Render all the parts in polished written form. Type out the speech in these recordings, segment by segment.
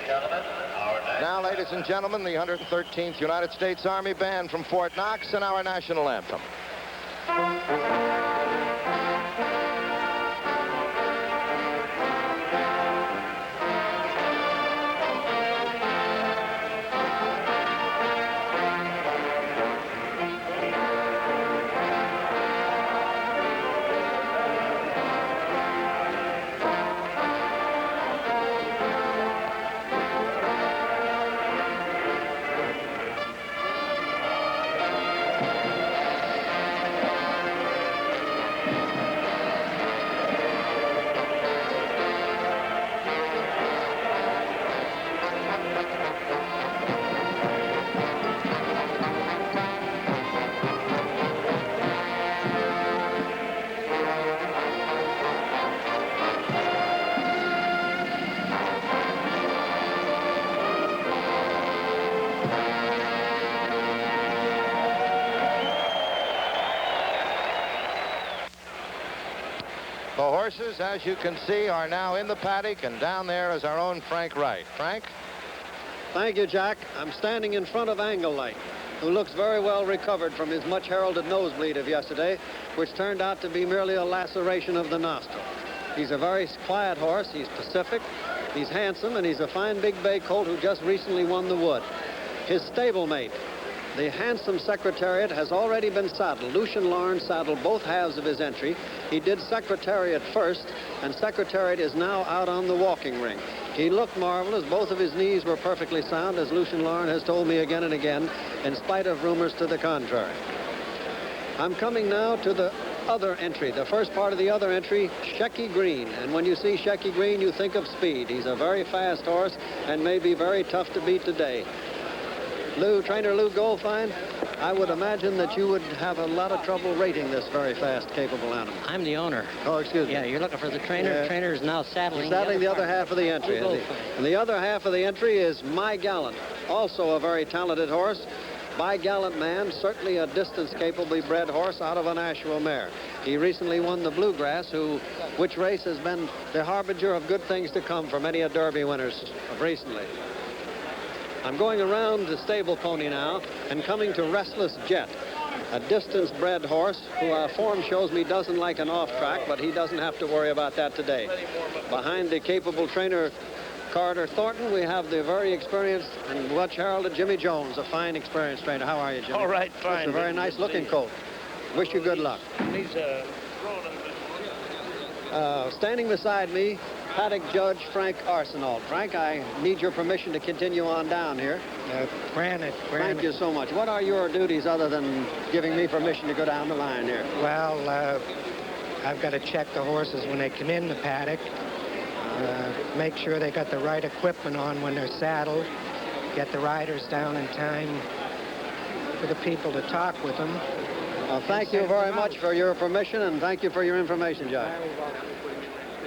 Now, ladies and gentlemen, the 113th United States Army Band from Fort Knox and our national anthem. The horses, as you can see, are now in the paddock, and down there is our own Frank Wright. Frank? Thank you, Jack. I'm standing in front of Anglelight, who looks very well recovered from his much-heralded nosebleed of yesterday, which turned out to be merely a laceration of the nostril. He's a very quiet horse. He's pacific, he's handsome, and he's a fine big bay colt who just recently won the Wood. His stablemate, the handsome Secretariat, has already been saddled. Lucian Lawrence saddled both halves of his entry. He did Secretariat first, and Secretariat is now out on the walking ring. He looked marvelous. Both of his knees were perfectly sound, as Lucian Lawrence has told me again and again, in spite of rumors to the contrary. I'm coming now to the other entry, the first part of the other entry, Shecky Green. And when you see Shecky Green, you think of speed. He's a very fast horse and may be very tough to beat today. Trainer Lou Goldfine, I would imagine that you would have a lot of trouble rating this very fast, capable animal. I'm the owner. Oh, excuse me. Yeah, you're looking for the trainer. Yeah. The trainer is now saddling. The other half of the entry. And the other half of the entry is My Gallant, also a very talented horse. My Gallant Man, certainly a distance-capably bred horse out of an Asheville mare. He recently won the Bluegrass, which race has been the harbinger of good things to come for many a Derby winners of recently. I'm going around the stable pony now and coming to Restless Jet, a distance-bred horse who our form shows me doesn't like an off-track, but he doesn't have to worry about that today. Behind the capable trainer Carter Thornton, we have the very experienced and much-heralded Jimmy Jones, a fine, experienced trainer. How are you, Jimmy? All right, fine. It's a very nice-looking colt. Wish you good luck. Standing beside me, paddock judge Frank Arsenault. Frank, I need your permission to continue on down here. Granted. Thank you so much. What are your duties other than giving me permission to go down the line here? Well, I've got to check the horses when they come in the paddock, make sure they got the right equipment on when they're saddled, get the riders down in time for the people to talk with them. Well, thank you very much for your permission, and thank you for your information, Judge.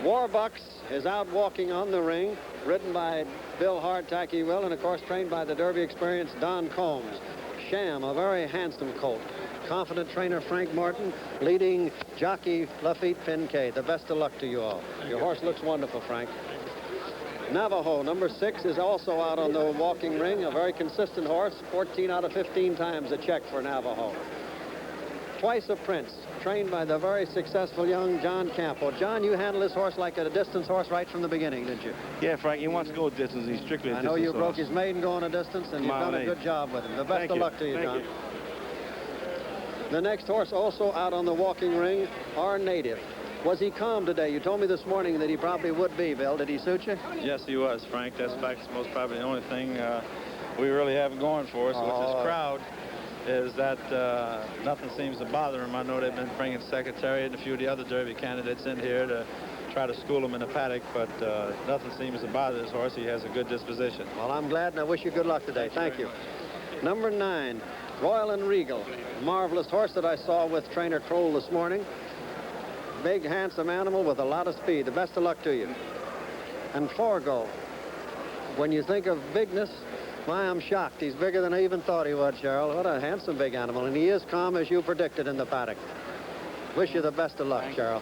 Warbucks is out walking on the ring, ridden by Bill Hardtack, he will, and of course trained by the Derby experienced Don Combs. Sham, a very handsome colt. Confident trainer Frank Martin, leading jockey Lafitte Pincay. The best of luck to you all. Your horse looks wonderful, Frank. Navajo, number 6, is also out on the walking ring, a very consistent horse, 14 out of 15 times a check for Navajo. Twice a Prince, trained by the very successful young John Campo. John, you handled this horse like a distance horse right from the beginning, didn't you? Yeah, Frank, he wants to go distance. He's strictly a distance I know you horse. broke his maiden going a distance, and you've done a good job with him. The best of luck to you, John. The next horse also out on the walking ring, our native. Was he calm today? You told me this morning that he probably would be, Bill. Did he suit you? Yes, he was, Frank. That's most probably the only thing we really have going for us with this crowd is that nothing seems to bother him. I know they've been bringing Secretariat and a few of the other Derby candidates in here to try to school him in the paddock, but nothing seems to bother this horse. He has a good disposition. Well, I'm glad, and I wish you good luck today. Thank you. Number 9, Royal and Regal. Marvelous horse that I saw with trainer Kroll this morning. Big, handsome animal with a lot of speed. The best of luck to you. And Forgo. When you think of bigness, why, I'm shocked. He's bigger than I even thought he was, Cheryl. What a handsome big animal. And he is calm as you predicted in the paddock. Wish you the best of luck, Cheryl.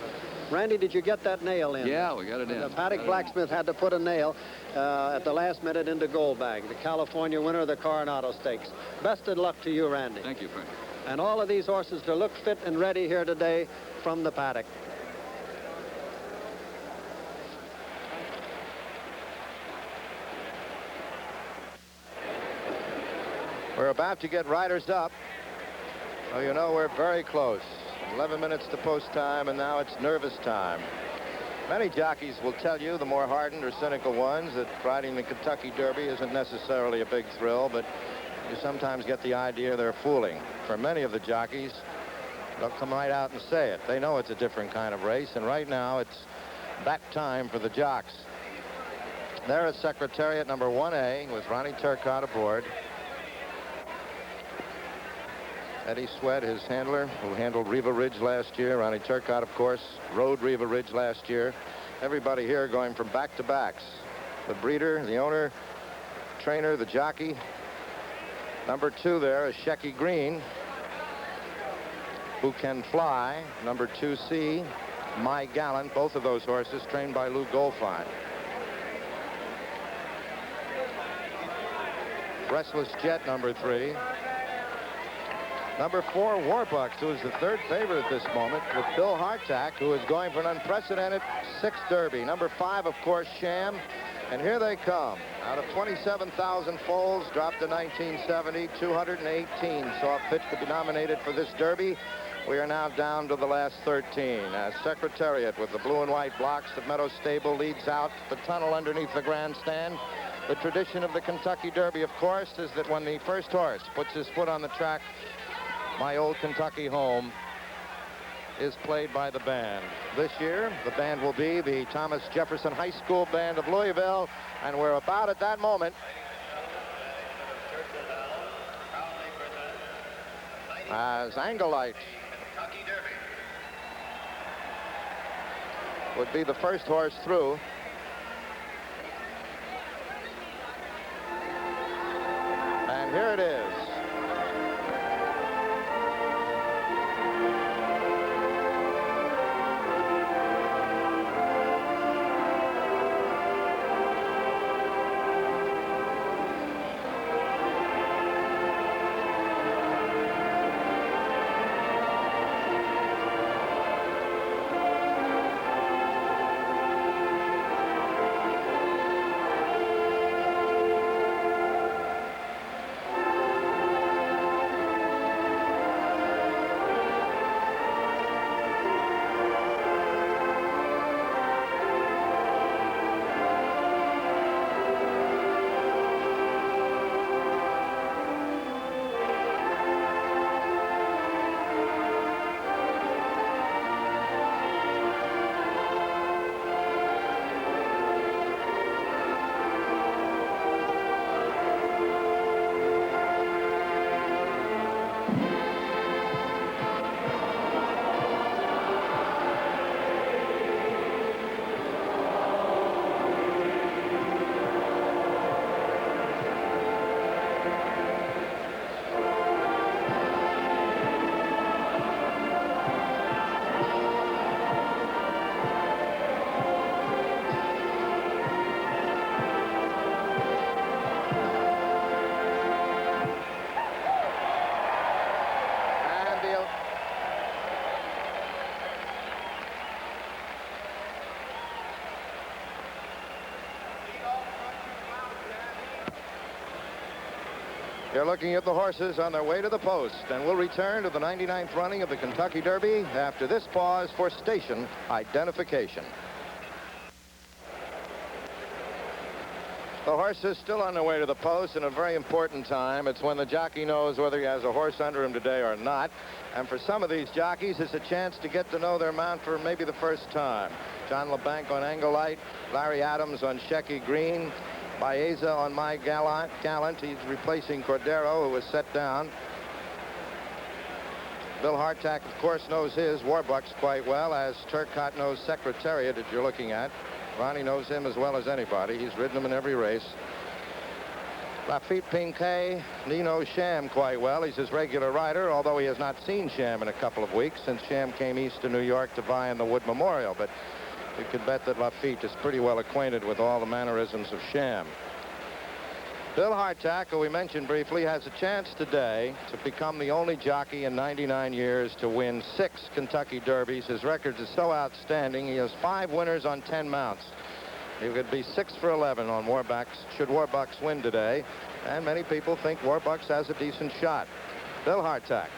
Randy, did you get that nail in? Yeah, we got it in. The paddock blacksmith had to put a nail at the last minute into Goldbag, the California winner of the Coronado Stakes. Best of luck to you, Randy. Thank you, Frank. And all of these horses to look fit and ready here today from the paddock. We're about to get riders up. So you know we're very close. 11 minutes to post time, and now it's nervous time. Many jockeys will tell you, the more hardened or cynical ones, that riding the Kentucky Derby isn't necessarily a big thrill, but you sometimes get the idea they're fooling. For many of the jockeys, they'll come right out and say it. They know it's a different kind of race, and right now it's that time for the jocks. There is Secretariat number 1A with Ronnie Turcotte aboard. Eddie Sweat, his handler, who handled Riva Ridge last year. Ronnie Turcotte, of course, rode Riva Ridge last year. Everybody here going from back-to-backs. The breeder, the owner, trainer, the jockey. Number 2 there is Shecky Green, who can fly. Number 2C, My Gallant, both of those horses trained by Lou Goldfine. Restless Jet, number 3. Number 4, Warbucks, who is the third favorite at this moment, with Bill Hartack, who is going for an unprecedented 6th Derby. Number 5, of course, Sham. And here they come. Out of 27,000 foals, dropped to 1970, 218 saw fit to be nominated for this Derby. We are now down to the last 13. As Secretariat, with the blue and white blocks of Meadow Stable, leads out the tunnel underneath the grandstand. The tradition of the Kentucky Derby, of course, is that when the first horse puts his foot on the track, My Old Kentucky Home is played by the band. This year, the band will be the Thomas Jefferson High School Band of Louisville, and we're about at that moment as Angelite would be the first horse through. And here it is. You're looking at the horses on their way to the post, and we'll return to the 99th running of the Kentucky Derby after this pause for station identification. The horse is still on their way to the post, and a very important time. It's when the jockey knows whether he has a horse under him today or not. And for some of these jockeys, it's a chance to get to know their mount for maybe the first time. John LeBanc on Angelite, Larry Adams on Shecky Green, Baeza on My Gallant. He's replacing Cordero, who was set down. Bill Hartack, of course, knows his Warbucks quite well, as Turcotte knows Secretariat that you're looking at. Ronnie knows him as well as anybody. He's ridden him in every race. Lafitte Pincay knows Sham quite well. He's his regular rider, although he has not seen Sham in a couple of weeks since Sham came east to New York to vie in the Wood Memorial. But you can bet that Lafitte is pretty well acquainted with all the mannerisms of Sham. Bill Hartack, who we mentioned briefly, has a chance today to become the only jockey in 99 years to win 6 Kentucky Derbies. His record is so outstanding. He has 5 winners on 10 mounts. He could be 6 for 11 on Warbucks should Warbucks win today. And many people think Warbucks has a decent shot. Bill Hartack.